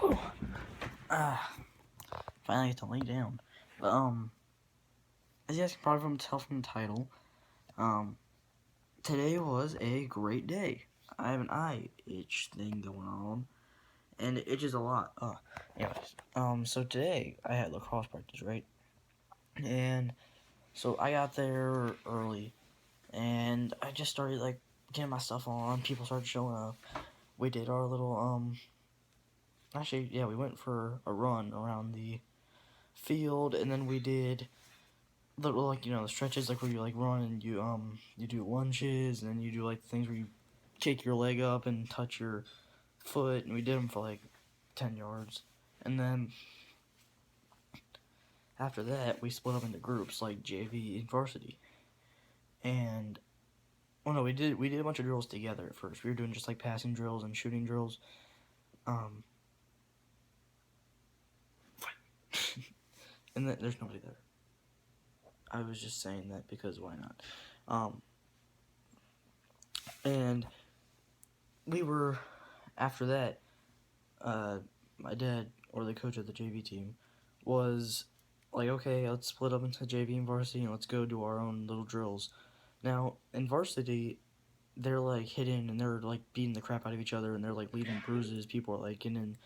Whew. Ah, finally get to lay down. But, as you guys can probably tell from the title, um, today was a great day. I have an eye itch thing going on, and it itches a lot. Anyways, so today I had lacrosse practice, right? And so I got there early, and I just started, like, getting my stuff on. People started showing up. We did our little, actually, yeah, we went for a run around the field, and then we did little, like, the stretches, like, where you, like, run and you do lunges, and then you do, like, things where you kick your leg up and touch your foot, and we did them for, like, 10 yards. And then after that, we split up into groups, like JV and varsity. And, oh no, we did a bunch of drills together at first. We were doing just, like, passing drills and shooting drills. And then there's nobody there. I was just saying that because why not? And we were, after that, my dad, or the coach of the JV team, was like, okay, let's split up into JV and varsity and let's go do our own little drills. Now, in varsity, they're like hitting and they're like beating the crap out of each other and they're like leaving bruises. People are like getting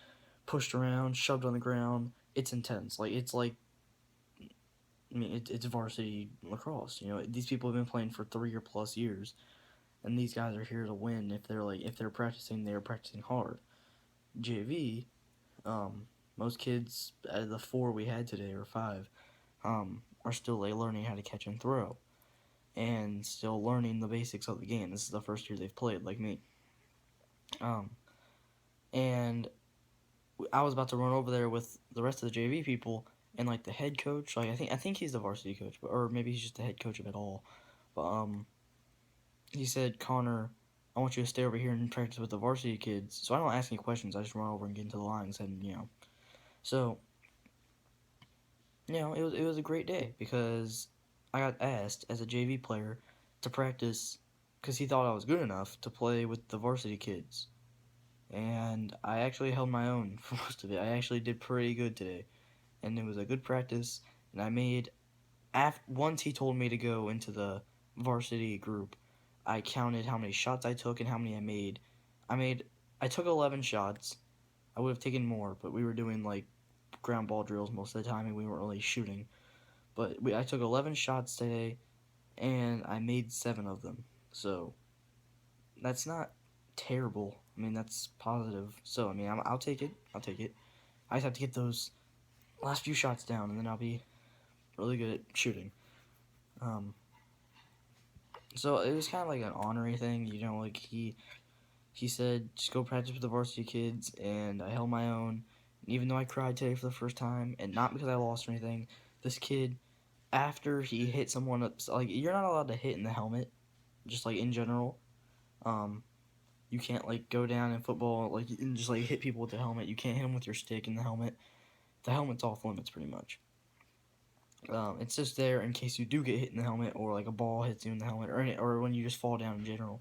pushed around, shoved on the ground. It's intense. It's varsity lacrosse. These people have been playing for 3 or plus years, and these guys are here to win. If they're practicing, they're practicing hard. JV, most kids out of the 4 we had today, or 5, are still like learning how to catch and throw, and still learning the basics of the game. This is the first year they've played, like me. And I was about to run over there with the rest of the JV people, and like the head coach, like I think he's the varsity coach, or maybe he's just the head coach of it all. But he said, Connor, I want you to stay over here and practice with the varsity kids. So I don't ask any questions. I just run over and get into the lines, and. So it was a great day because I got asked as a JV player to practice because he thought I was good enough to play with the varsity kids. And I actually held my own for most of it. I actually did pretty good today. And it was a good practice. And I made, once he told me to go into the varsity group, I counted how many shots I took and how many I made. I took 11 shots. I would have taken more, but we were doing like ground ball drills most of the time and we weren't really shooting. But I took 11 shots today, and I made 7 of them. So that's not terrible. That's positive. So I'll take it. I'll take it. I just have to get those last few shots down, and then I'll be really good at shooting. So it was kind of like an honorary thing, Like he said, just go practice with the varsity kids, and I held my own. And even though I cried today for the first time, and not because I lost or anything, this kid, after he hit someone up, like, you're not allowed to hit in the helmet, just like in general. You can't like go down in football like and just like hit people with the helmet. You can't hit them with your stick in the helmet. The helmet's off limits pretty much. It's just there in case you do get hit in the helmet, or like a ball hits you in the helmet, or when you just fall down in general.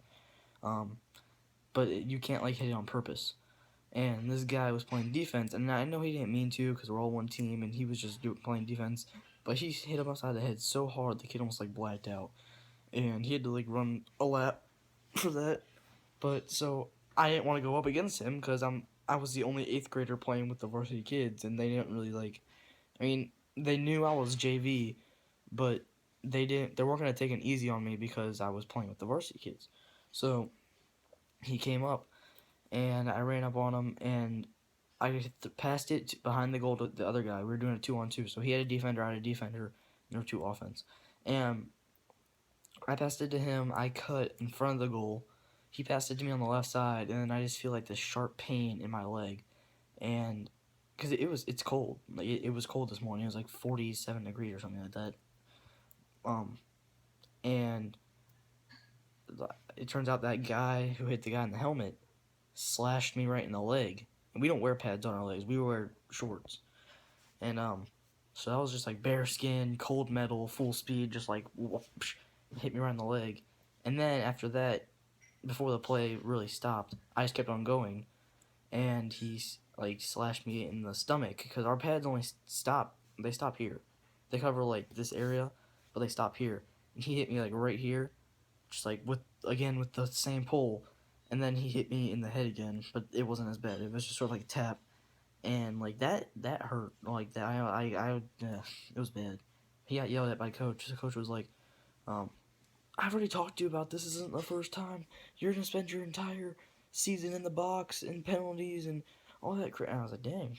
But you can't like hit it on purpose. And this guy was playing defense, and I know he didn't mean to because we're all one team, and he was just playing defense. But he hit him upside the head so hard the kid almost like blacked out, and he had to like run a lap for that. But so I didn't want to go up against him because I was the only 8th grader playing with the varsity kids, and they didn't really like. They knew I was JV, but they weren't gonna take it easy on me because I was playing with the varsity kids. So he came up, and I ran up on him, and I passed it behind the goal to the other guy. We were doing a 2-on-2, so he had a defender, I had a defender, and there were 2 offense. And I passed it to him. I cut in front of the goal. He passed it to me on the left side, and then I just feel like this sharp pain in my leg, and because it's cold. Like it was cold this morning. It was like 47 degrees or something like that. And it turns out that guy who hit the guy in the helmet slashed me right in the leg. And we don't wear pads on our legs. We wear shorts. And so that was just like bare skin, cold metal, full speed, just like whoosh, hit me right in the leg. And then after that, before the play really stopped, I just kept on going, and like slashed me in the stomach because our pads only stop. They stop here. They cover like this area, but they stop here. And he hit me like right here, just like with the same pole, and then he hit me in the head again. But it wasn't as bad. It was just sort of like a tap, and like that hurt. Like that yeah, it was bad. He got yelled at by coach. The coach was like, I've already talked to you about this. Isn't the first time. You're gonna spend your entire season in the box and penalties and all that crap. And I was like, dang.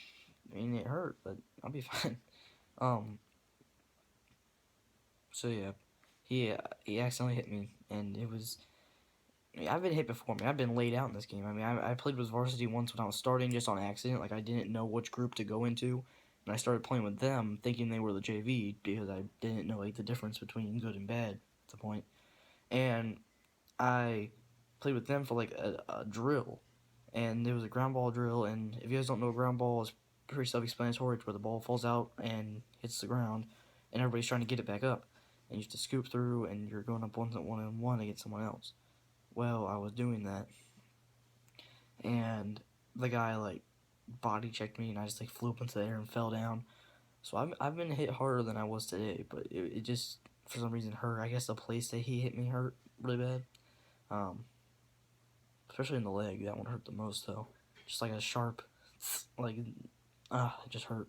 I mean, it hurt, but I'll be fine. Um. So yeah, he accidentally hit me, and it was. I mean, I've been hit before. I mean, I've been laid out in this game. I mean, I played with varsity once when I was starting, just on accident. Like I didn't know which group to go into, and I started playing with them, thinking they were the JV because I didn't know like the difference between good and bad at the point. And I played with them for like a drill, and it was a ground ball drill. And if you guys don't know, a ground ball is pretty self-explanatory. It's where the ball falls out and hits the ground, and everybody's trying to get it back up, and you have to scoop through, and you're going up one on one against someone else. Well, I was doing that, and the guy like body checked me, and I just like flew up into the air and fell down. So I've been hit harder than I was today, but it just for some reason hurt. I guess the place that he hit me hurt really bad. Um, Especially in the leg. That one hurt the most though. Just like a sharp, like, it just hurt.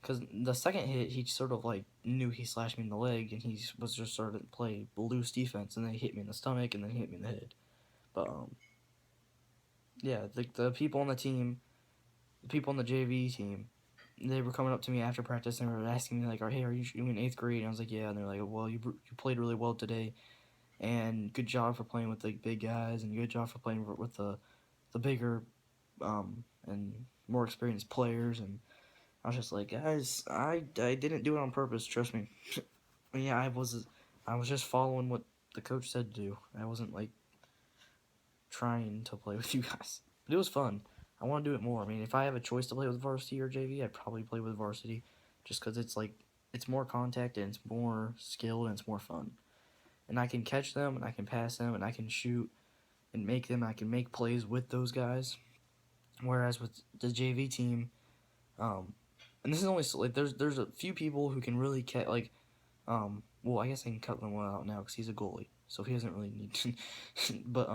Because the second hit, he sort of like knew he slashed me in the leg, and he was just starting to play loose defense, and then he hit me in the stomach, and then he hit me in the head. But yeah, the people on the team, the people on the JV team, they were coming up to me after practice and were asking me like, "Hey, are you in 8th grade?" And I was like, "Yeah." And they're like, "Well, you played really well today, and good job for playing with the big guys, and good job for playing with the bigger and more experienced players." And I was just like, guys, I didn't do it on purpose. Trust me. Yeah, I was just following what the coach said to do. I wasn't like trying to play with you guys, but it was fun. I want to do it more. I mean, if I have a choice to play with varsity or JV, I'd probably play with varsity, just because it's like it's more contact and it's more skilled and it's more fun. And I can catch them and I can pass them and I can shoot and make them. I can make plays with those guys. Whereas with the JV team, um, and this is only like there's a few people who can really catch like well, I guess I can cut Lemuel out now because he's a goalie, so he doesn't really need to. But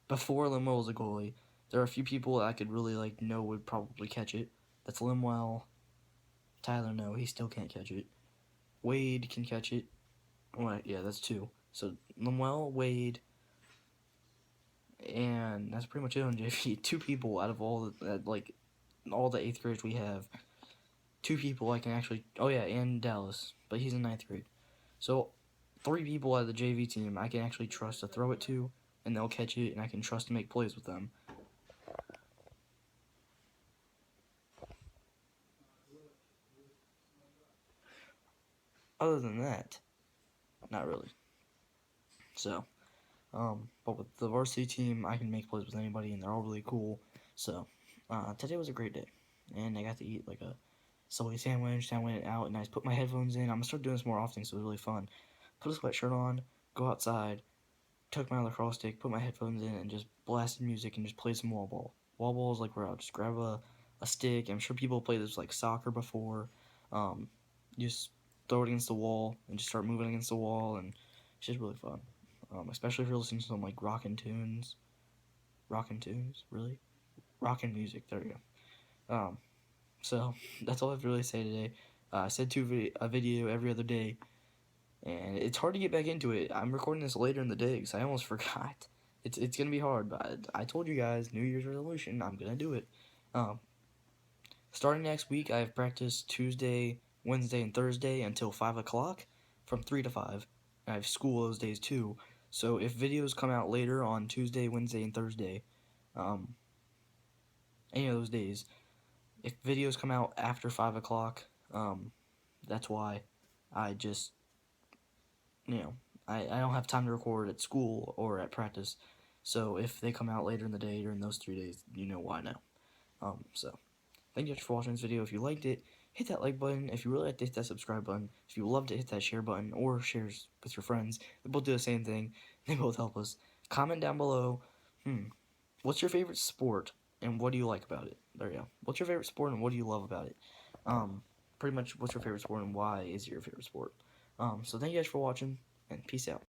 before Lemuel was a goalie, there are a few people that I could really like know would probably catch it. That's Lemuel. Tyler, no, he still can't catch it. Wade can catch it. Well, yeah, that's two. So Lemuel, Wade, and that's pretty much it on JV. Two people out of all like all the 8th graders we have. Two people I can actually. Oh yeah, and Dallas, but he's in 9th grade. So, three people out of the JV team I can actually trust to throw it to, and they'll catch it, and I can trust to make plays with them. Other than that, not really. So, but with the varsity team, I can make plays with anybody, and they're all really cool. So, today was a great day, and I got to eat like a Subway sandwich. I went out and I put my headphones in. I'm gonna start doing this more often, so it was really fun. Put a sweatshirt on, go outside, took my lacrosse stick, put my headphones in, and just blasted music and just played some wall ball. Wall ball is like where I'll just grab a stick. I'm sure people play this like soccer before. Um, you just throw it against the wall and just start moving against the wall, and it's just really fun. Especially if you're listening to some like rockin' tunes, really, rockin' music. There you go. So that's all I have to really say today. I said a video every other day, and it's hard to get back into it. I'm recording this later in the day because I almost forgot. It's gonna be hard, but I told you guys, New Year's resolution, I'm gonna do it. Um, Starting next week, I have practice Tuesday, Wednesday, and Thursday until 5 o'clock, from 3 to 5. I have school those days too. So if videos come out later on Tuesday, Wednesday, and Thursday, um, any of those days, if videos come out after 5 o'clock, that's why. I just I don't have time to record at school or at practice. So if they come out later in the day during those 3 days, you know why now. So thank you for watching this video. If you liked it, hit that like button. If you really liked it, hit that subscribe button. If you loved it, hit that share button or shares with your friends. They both do the same thing. They both help us. Comment down below. What's your favorite sport? and what do you like about it? There you go. What's your favorite sport and what do you love about it? Um, Pretty much what's your favorite sport and why is it your favorite sport? So thank you guys for watching and peace out.